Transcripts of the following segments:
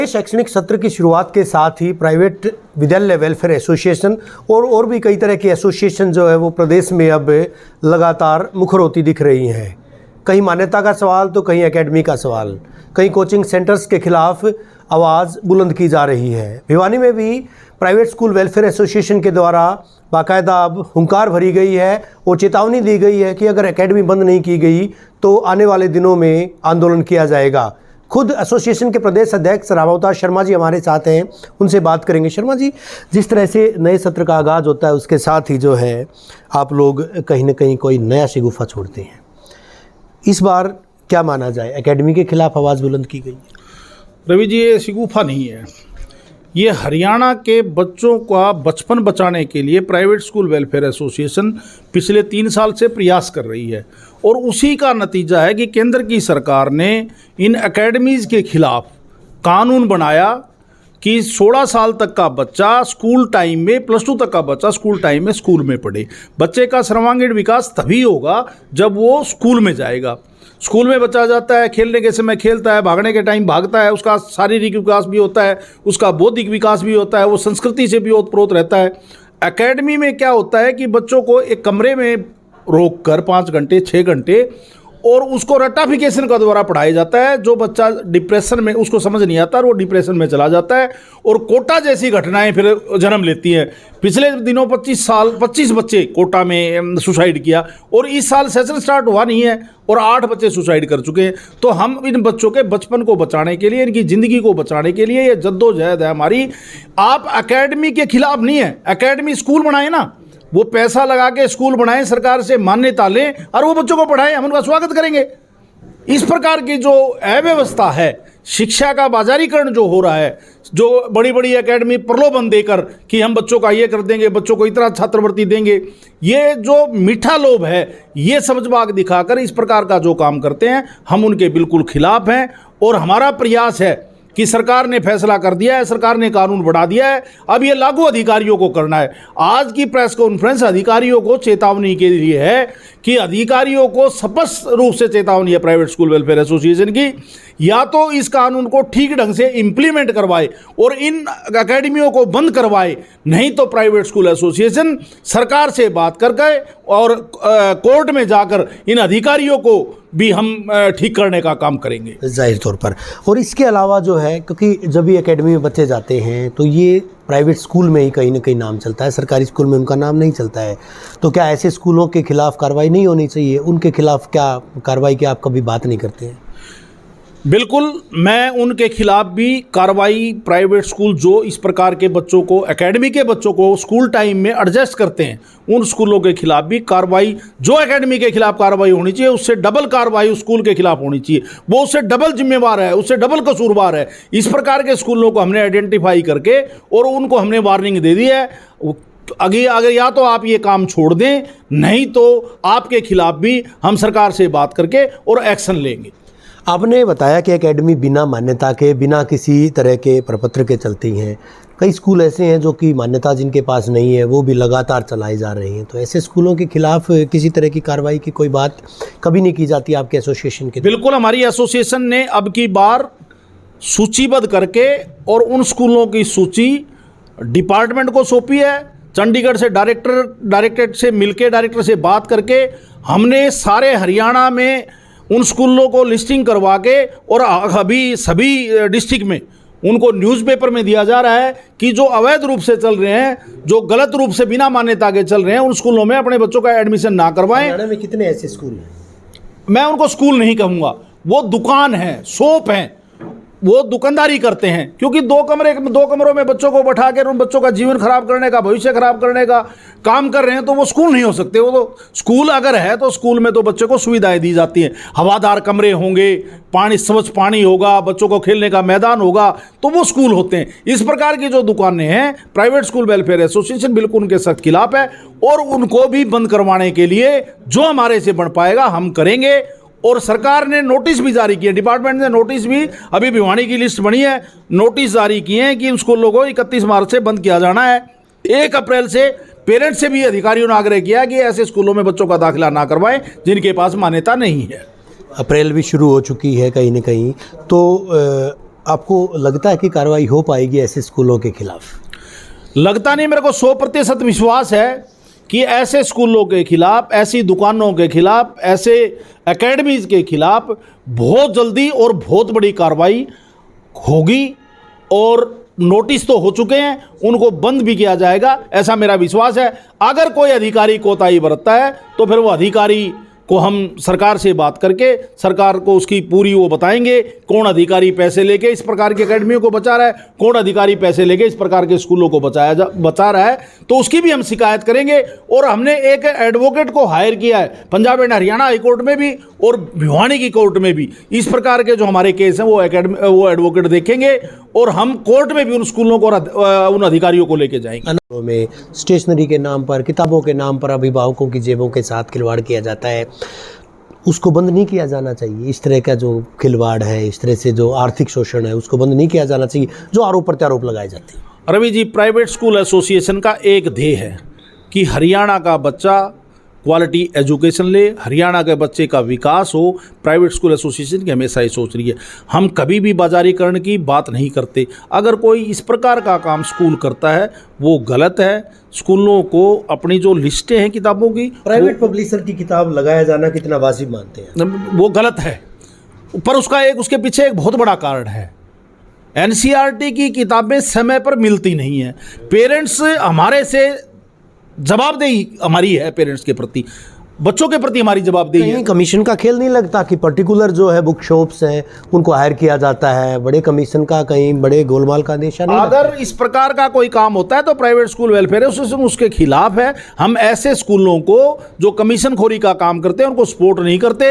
शैक्षणिक सत्र की शुरुआत के साथ ही प्राइवेट विद्यालय वेलफेयर एसोसिएशन और भी कई तरह की एसोसिएशन जो है वो प्रदेश में अब लगातार मुखर होती दिख रही हैं। कहीं मान्यता का सवाल तो कहीं एकेडमी का सवाल, कहीं कोचिंग सेंटर्स के खिलाफ आवाज़ बुलंद की जा रही है। भिवानी में भी प्राइवेट स्कूल वेलफेयर एसोसिएशन के द्वारा बाकायदा अब हुंकार भरी गई है और चेतावनी दी गई है कि अगर एकेडमी बंद नहीं की गई तो आने वाले दिनों में आंदोलन किया जाएगा। खुद एसोसिएशन के प्रदेश अध्यक्ष रामावतार शर्मा जी हमारे साथ हैं, उनसे बात करेंगे। शर्मा जी, जिस तरह से नए सत्र का आगाज़ होता है उसके साथ ही जो है आप लोग कहीं ना कहीं कोई नया शिगुफा छोड़ते हैं। इस बार क्या माना जाए, एकेडमी के खिलाफ आवाज़ बुलंद की गई है? रवि जी, ये शिगुफा नहीं है, ये हरियाणा के बच्चों का बचपन बचाने के लिए प्राइवेट स्कूल वेलफेयर एसोसिएशन पिछले 3 साल से प्रयास कर रही है और उसी का नतीजा है कि केंद्र की सरकार ने इन एकेडमीज़ के खिलाफ कानून बनाया कि 16 साल तक का बच्चा स्कूल टाइम में, +2 तक का बच्चा स्कूल टाइम में स्कूल में पढ़े। बच्चे का सर्वांगीण विकास तभी होगा जब वो स्कूल में जाएगा। स्कूल में बच्चा जाता है, खेलने के समय खेलता है, भागने के टाइम भागता है, उसका शारीरिक विकास भी होता है, उसका बौद्धिक विकास भी होता है, वो संस्कृति से भी ओतप्रोत रहता है। एकेडमी में क्या होता है कि बच्चों को एक कमरे में रोक कर 5 घंटे 6 घंटे और उसको रट्टाफिकेशन का द्वारा पढ़ाया जाता है। जो बच्चा डिप्रेशन में, उसको समझ नहीं आता, वो डिप्रेशन में चला जाता है और कोटा जैसी घटनाएं फिर जन्म लेती हैं। पिछले दिनों 25 बच्चे कोटा में सुसाइड किया और इस साल सेशन स्टार्ट हुआ नहीं है और 8 बच्चे सुसाइड कर चुके हैं। तो हम इन बच्चों के बचपन को बचाने के लिए, इनकी ज़िंदगी को बचाने के लिए ये जद्दोजहद है हमारी। आप एकेडमी के खिलाफ नहीं है, एकेडमी स्कूल बनाए ना, वो पैसा लगा के स्कूल बनाएं, सरकार से मान्यता लें और वो बच्चों को पढ़ाएं, हम उनका स्वागत करेंगे। इस प्रकार की जो अव्यवस्था है, शिक्षा का बाजारीकरण जो हो रहा है, जो बड़ी बड़ी एकेडमी प्रलोभन देकर कि हम बच्चों का ये कर देंगे, बच्चों को इतना छात्रवृत्ति देंगे, ये जो मीठा लोभ है, ये समझबाग दिखाकर इस प्रकार का जो काम करते हैं, हम उनके बिल्कुल खिलाफ हैं। और हमारा प्रयास है कि सरकार ने फैसला कर दिया है, सरकार ने कानून बढ़ा दिया है, अब ये लागू अधिकारियों को करना है। आज की प्रेस कॉन्फ्रेंस अधिकारियों को चेतावनी के लिए है कि अधिकारियों को स्पष्ट रूप से चेतावनी है प्राइवेट स्कूल वेलफेयर एसोसिएशन की, या तो इस कानून को ठीक ढंग से इम्प्लीमेंट करवाए और इन अकेडमियों को बंद करवाए, नहीं तो प्राइवेट स्कूल एसोसिएशन सरकार से बात करके और कोर्ट में जाकर इन अधिकारियों को भी हम ठीक करने का काम करेंगे जाहिर तौर पर। और इसके अलावा जो है, क्योंकि जब भी एकेडमी में बच्चे जाते हैं तो ये प्राइवेट स्कूल में ही कहीं ना कहीं नाम चलता है, सरकारी स्कूल में उनका नाम नहीं चलता है। तो क्या ऐसे स्कूलों के खिलाफ कार्रवाई नहीं होनी चाहिए? उनके खिलाफ क्या कार्रवाई की आप कभी बात नहीं करते हैं? बिल्कुल, मैं उनके खिलाफ भी कार्रवाई, प्राइवेट स्कूल जो इस प्रकार के बच्चों को, एकेडमी के बच्चों को स्कूल टाइम में एडजस्ट करते हैं, उन स्कूलों के खिलाफ भी कार्रवाई, जो एकेडमी के खिलाफ कार्रवाई होनी चाहिए उससे डबल कार्रवाई उस स्कूल के खिलाफ होनी चाहिए। वो उससे डबल जिम्मेवार है, उससे डबल कसूरवार है। इस प्रकार के स्कूलों को हमने आइडेंटिफाई करके और उनको हमने वार्निंग दे दी है। अगर या तो आप ये काम छोड़ दें, नहीं तो आपके खिलाफ भी हम सरकार से बात करके और एक्शन लेंगे। आपने बताया कि एकेडमी बिना मान्यता के, बिना किसी तरह के प्रपत्र के चलती हैं। कई स्कूल ऐसे हैं जो कि मान्यता जिनके पास नहीं है वो भी लगातार चलाई जा रही हैं। तो ऐसे स्कूलों के खिलाफ किसी तरह की कार्रवाई की कोई बात कभी नहीं की जाती आपके एसोसिएशन के? बिल्कुल, हमारी एसोसिएशन ने अब की बार सूचीबद्ध करके और उन स्कूलों की सूची डिपार्टमेंट को सौंपी है। चंडीगढ़ से डायरेक्टरेट से मिलके, डायरेक्टर से बात करके हमने सारे हरियाणा में उन स्कूलों को लिस्टिंग करवा के और अभी सभी डिस्ट्रिक्ट में उनको न्यूज़पेपर में दिया जा रहा है कि जो अवैध रूप से चल रहे हैं, जो गलत रूप से बिना मान्यता के चल रहे हैं, उन स्कूलों में अपने बच्चों का एडमिशन ना करवाएं। हरियाणा में कितने ऐसे स्कूल हैं? मैं उनको स्कूल नहीं कहूँगा, वो दुकान है, शॉप हैं, वो दुकानदारी करते हैं। क्योंकि 2 कमरों में बच्चों को बैठा कर उन बच्चों का जीवन खराब करने का, भविष्य खराब करने का काम कर रहे हैं, तो वो स्कूल नहीं हो सकते। वो तो स्कूल अगर है तो स्कूल में तो बच्चे को सुविधाएं दी जाती हैं, हवादार कमरे होंगे, पानी, स्वच्छ पानी होगा, बच्चों को खेलने का मैदान होगा, तो वो स्कूल होते हैं। इस प्रकार की जो दुकानें हैं, प्राइवेट स्कूल वेलफेयर एसोसिएशन बिल्कुल उनके सख्त खिलाफ है और उनको भी बंद करवाने के लिए जो हमारे से बन पाएगा हम करेंगे। और सरकार ने नोटिस भी जारी किए, डिपार्टमेंट ने नोटिस भी, अभी भिवानी की लिस्ट बनी है, नोटिस जारी किए हैं कि इन स्कूलों को 31 मार्च से बंद किया जाना है। 1 अप्रैल से पेरेंट्स से भी अधिकारियों ने आग्रह किया कि ऐसे स्कूलों में बच्चों का दाखिला ना करवाएं जिनके पास मान्यता नहीं है। अप्रैल भी शुरू हो चुकी है कहीं ना कहीं, तो आपको लगता है कि कार्रवाई हो पाएगी ऐसे स्कूलों के खिलाफ? लगता नहीं, मेरे को 100% विश्वास है कि ऐसे स्कूलों के खिलाफ, ऐसी दुकानों के खिलाफ, ऐसे एकेडमीज के खिलाफ बहुत जल्दी और बहुत बड़ी कार्रवाई होगी। और नोटिस तो हो चुके हैं, उनको बंद भी किया जाएगा, ऐसा मेरा विश्वास है। अगर कोई अधिकारी कोताही बरतता है तो फिर वो अधिकारी को हम सरकार से बात करके सरकार को उसकी पूरी वो बताएंगे, कौन अधिकारी पैसे लेके इस प्रकार की एकेडमियों को बचा रहा है, कौन अधिकारी पैसे लेके इस प्रकार के स्कूलों को बचा रहा है, तो उसकी भी हम शिकायत करेंगे। और हमने एक एडवोकेट को हायर किया है Punjab and Haryana high court में भी और भिवानी की कोर्ट में भी। इस प्रकार के जो हमारे केस हैं वो एडवोकेट देखेंगे और हम कोर्ट में भी उन स्कूलों को उन अधिकारियों को लेके जाएंगे। में स्टेशनरी के नाम पर, किताबों के नाम पर अभिभावकों की जेबों के साथ खिलवाड़ किया जाता है, उसको बंद नहीं किया जाना चाहिए। इस तरह का जो खिलवाड़ है, इस तरह से जो आर्थिक शोषण है, उसको बंद नहीं किया जाना चाहिए, जो आरोप प्रत्यारोप लगाए जाते हैं। Ravi ji, private school association का एक ध्येय है कि हरियाणा का बच्चा क्वालिटी एजुकेशन ले, हरियाणा के बच्चे का विकास हो। प्राइवेट स्कूल एसोसिएशन की हमेशा ये सोच रही है। हम कभी भी बाजारीकरण की बात नहीं करते। अगर कोई इस प्रकार का काम स्कूल करता है वो गलत है। स्कूलों को अपनी जो लिस्टें हैं किताबों की, प्राइवेट पब्लिशर की किताब लगाया जाना कितना वाजिब मानते हैं? वो गलत है, पर उसके पीछे एक बहुत बड़ा कारण है। एनसीईआरटी की किताबें समय पर मिलती नहीं हैं। पेरेंट्स हमारे से जवाबदेही हमारी है, पेरेंट्स के प्रति, बच्चों के प्रति हमारी जवाबदेही है। कमीशन का खेल नहीं लगता कि पर्टिकुलर जो है बुक शॉप्स हैं उनको हायर किया जाता है, बड़े कमीशन का कहीं बड़े गोलमाल का निशान नहीं लगता? अगर इस प्रकार का कोई काम होता है तो प्राइवेट स्कूल वेलफेयर एसोसिएशन उसके खिलाफ है। हम ऐसे स्कूलों को जो कमीशन खोरी का काम करते हैं उनको सपोर्ट नहीं करते।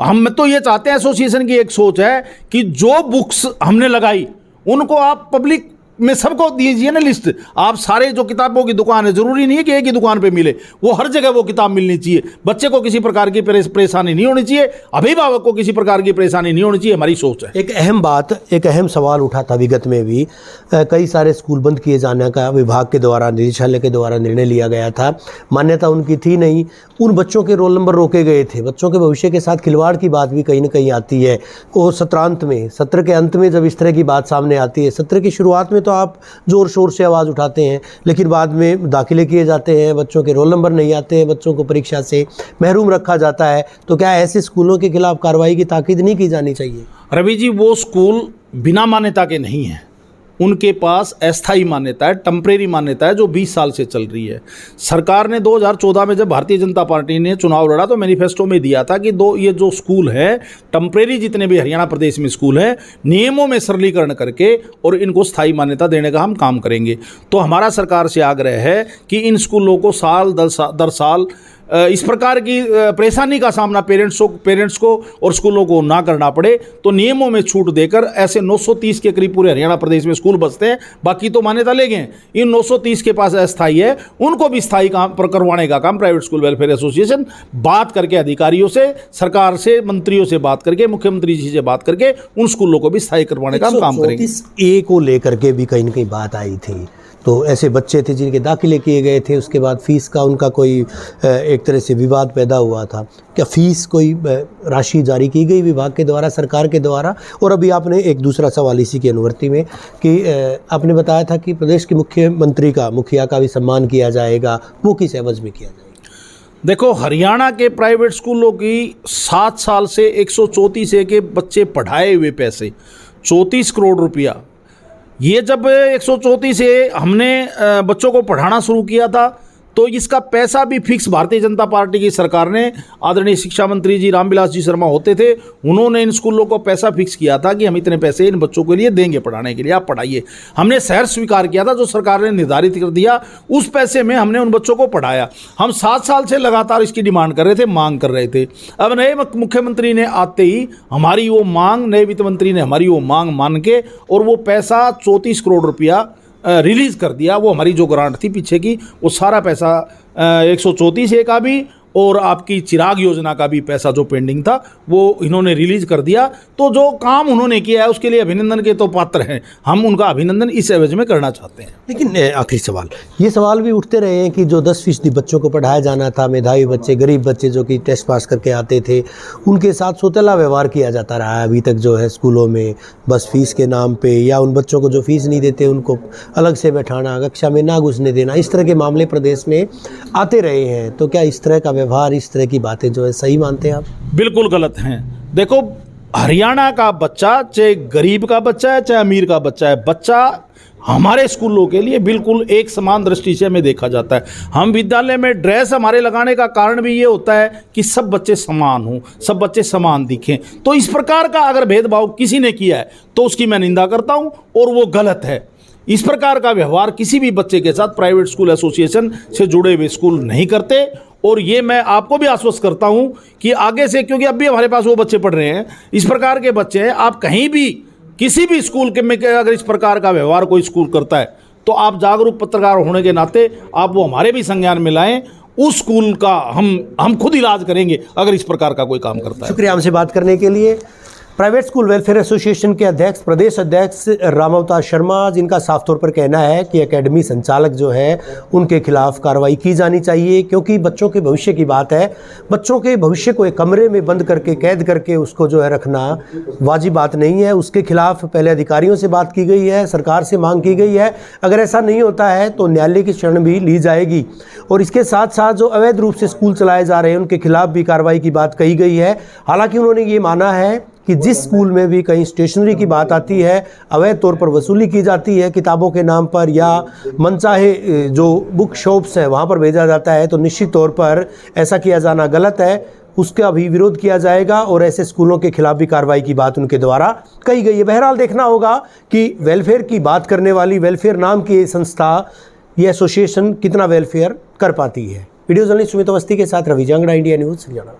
हम तो ये चाहते हैं, एसोसिएशन की एक सोच है कि जो बुक्स हमने लगाई उनको आप पब्लिक में सबको दीजिए ना लिस्ट। आप सारे जो किताबों की दुकान है, जरूरी नहीं है कि एक ही दुकान पे मिले, वो हर जगह वो किताब मिलनी चाहिए। बच्चे को किसी प्रकार की परेशानी नहीं होनी चाहिए, अभिभावक को किसी प्रकार की परेशानी नहीं होनी चाहिए, हमारी सोच है। एक अहम सवाल उठा था विगत में भी, कई सारे स्कूल बंद किए जाने का विभाग के द्वारा, निदेशालय के द्वारा निर्णय लिया गया था। मान्यता उनकी थी नहीं, उन बच्चों के रोल नंबर रोके गए थे, बच्चों के भविष्य के साथ खिलवाड़ की बात भी कहीं ना कहीं आती है। और सत्र के अंत में जब इस तरह की बात सामने आती है, सत्र की शुरुआत में तो आप जोर शोर से आवाज़ उठाते हैं, लेकिन बाद में दाखिले किए जाते हैं, बच्चों के रोल नंबर नहीं आते हैं, बच्चों को परीक्षा से महरूम रखा जाता है, तो क्या ऐसे स्कूलों के खिलाफ कार्रवाई की ताकीद नहीं की जानी चाहिए? रवि जी, वो स्कूल बिना मान्यता के नहीं है, उनके पास अस्थायी मान्यता है, टेम्परेरी मान्यता है जो 20 साल से चल रही है। सरकार ने 2014 में जब भारतीय जनता पार्टी ने चुनाव लड़ा तो मैनिफेस्टो में दिया था कि ये जो स्कूल है टेम्परेरी, जितने भी हरियाणा प्रदेश में स्कूल हैं, नियमों में सरलीकरण करके और इनको स्थायी मान्यता देने का हम काम करेंगे। तो हमारा सरकार से आग्रह है कि इन स्कूलों को साल दर साल इस प्रकार की परेशानी का सामना पेरेंट्स को और स्कूलों को ना करना पड़े, तो नियमों में छूट देकर ऐसे 930 के करीब पूरे हरियाणा प्रदेश में स्कूल बसते हैं, बाकी तो मान्यता ले गए। इन 930 के पास अस्थायी है, उनको भी स्थायी काम पर करवाने का काम प्राइवेट स्कूल वेलफेयर एसोसिएशन बात करके अधिकारियों से, सरकार से, मंत्रियों से बात करके, मुख्यमंत्री जी से बात करके उन स्कूलों को भी स्थायी करवाने का काम करेंगे। 134A को लेकर के भी कहीं ना कहीं बात आई थी, तो ऐसे बच्चे थे जिनके दाखिले किए गए थे, उसके बाद फीस का उनका कोई एक तरह से विवाद पैदा हुआ था। क्या फीस कोई राशि जारी की गई विभाग के द्वारा, सरकार के द्वारा? और अभी आपने एक दूसरा सवाल इसी की अनुवर्ती में कि आपने बताया था कि प्रदेश के मुखिया का भी सम्मान किया जाएगा, वो किस एवज में किया जाएगा? देखो, हरियाणा के प्राइवेट स्कूलों की 7 साल से 134A के बच्चे पढ़ाए हुए पैसे 34 करोड़ रुपया, ये जब 134 से हमने बच्चों को पढ़ाना शुरू किया था तो इसका पैसा भी फिक्स भारतीय जनता पार्टी की सरकार ने, आदरणीय शिक्षा मंत्री जी रामविलास जी शर्मा होते थे, उन्होंने इन स्कूलों को पैसा फिक्स किया था कि हम इतने पैसे इन बच्चों के लिए देंगे पढ़ाने के लिए, आप पढ़ाइए। हमने शहर स्वीकार किया था जो सरकार ने निर्धारित कर दिया, उस पैसे में हमने उन बच्चों को पढ़ाया। हम 7 साल से लगातार इसकी डिमांड कर रहे थे, मांग कर रहे थे। अब नए मुख्यमंत्री ने आते ही हमारी वो मांग, नए वित्त मंत्री ने हमारी वो मांग मान के और वो पैसा 34 करोड़ रुपया रिलीज़ कर दिया। वो हमारी जो ग्रांट थी पीछे की, वो सारा पैसा 134A का भी और आपकी चिराग योजना का भी पैसा जो पेंडिंग था वो इन्होंने रिलीज कर दिया। तो जो काम उन्होंने किया है उसके लिए अभिनंदन के तो पात्र हैं, हम उनका अभिनंदन इस एवज में करना चाहते हैं। लेकिन आखिरी सवाल, ये सवाल भी उठते रहे हैं कि जो 10% बच्चों को पढ़ाया जाना था, मेधावी बच्चे, गरीब बच्चे जो कि टेस्ट पास करके आते थे, उनके साथ सौतेला व्यवहार किया जाता रहा है अभी तक जो है स्कूलों में, बस फीस के नाम पे, या उन बच्चों को जो फीस नहीं देते उनको अलग से बैठाना, कक्षा में ना घुसने देना, इस तरह के मामले प्रदेश में आते रहे हैं। तो क्या इस तरह का व्यवहार, इस तरह की बातें जो है सही मानते हैं आप? बिल्कुल गलत हैं। देखो, हरियाणा का बच्चा चाहे गरीब का बच्चा है चाहे अमीर का बच्चा है, बच्चा हमारे स्कूलों के लिए बिल्कुल एक समान दृष्टि से हमें देखा जाता है। हम विद्यालय में ड्रेस हमारे लगाने का कारण भी ये होता है कि सब बच्चे समान हों, सब बच्चे समान दिखें। तो इस प्रकार का अगर भेदभाव किसी ने किया है तो उसकी मैं निंदा करता हूँ और वो गलत है। इस प्रकार का व्यवहार किसी भी बच्चे के साथ प्राइवेट स्कूल एसोसिएशन से जुड़े हुए स्कूल नहीं करते। और ये मैं आपको भी आश्वस्त करता हूँ कि आगे से, क्योंकि अब भी हमारे पास वो बच्चे पढ़ रहे हैं, इस प्रकार के बच्चे हैं, आप कहीं भी किसी भी स्कूल के में अगर इस प्रकार का व्यवहार कोई स्कूल करता है तो आप जागरूक पत्रकार होने के नाते आप वो हमारे भी संज्ञान में लाएं। उस स्कूल का हम खुद इलाज करेंगे अगर इस प्रकार का कोई काम करता है। शुक्रिया हमसे बात करने के लिए। प्राइवेट स्कूल वेलफेयर एसोसिएशन के अध्यक्ष, प्रदेश अध्यक्ष रामावतार शर्मा, जिनका साफ तौर पर कहना है कि एकेडमी संचालक जो है उनके खिलाफ कार्रवाई की जानी चाहिए, क्योंकि बच्चों के भविष्य की बात है। बच्चों के भविष्य को एक कमरे में बंद करके, कैद करके उसको जो है रखना वाजिब बात नहीं है। उसके खिलाफ पहले अधिकारियों से बात की गई है, सरकार से मांग की गई है। अगर ऐसा नहीं होता है तो न्यायालय की शरण भी ली जाएगी। और इसके साथ साथ जो अवैध रूप से स्कूल चलाए जा रहे हैं उनके खिलाफ भी कार्रवाई की बात कही गई है। हालांकि उन्होंने ये माना है कि जिस स्कूल में भी कहीं स्टेशनरी की बात आती है, अवैध तौर पर वसूली की जाती है किताबों के नाम पर, या मनचाहे जो बुक शॉप्स हैं वहाँ पर भेजा जाता है, तो निश्चित तौर पर ऐसा किया जाना गलत है। उसका भी विरोध किया जाएगा और ऐसे स्कूलों के खिलाफ भी कार्रवाई की बात उनके द्वारा कही गई है। बहरहाल देखना होगा कि वेलफेयर की बात करने वाली, वेलफेयर नाम की ये संस्था, ये एसोसिएशन कितना वेलफेयर कर पाती है। वीडियो जर्नलिस्ट सुमित अवस्थी के साथ रवि जांगड़ा, इंडिया न्यूज़, हरियाणा।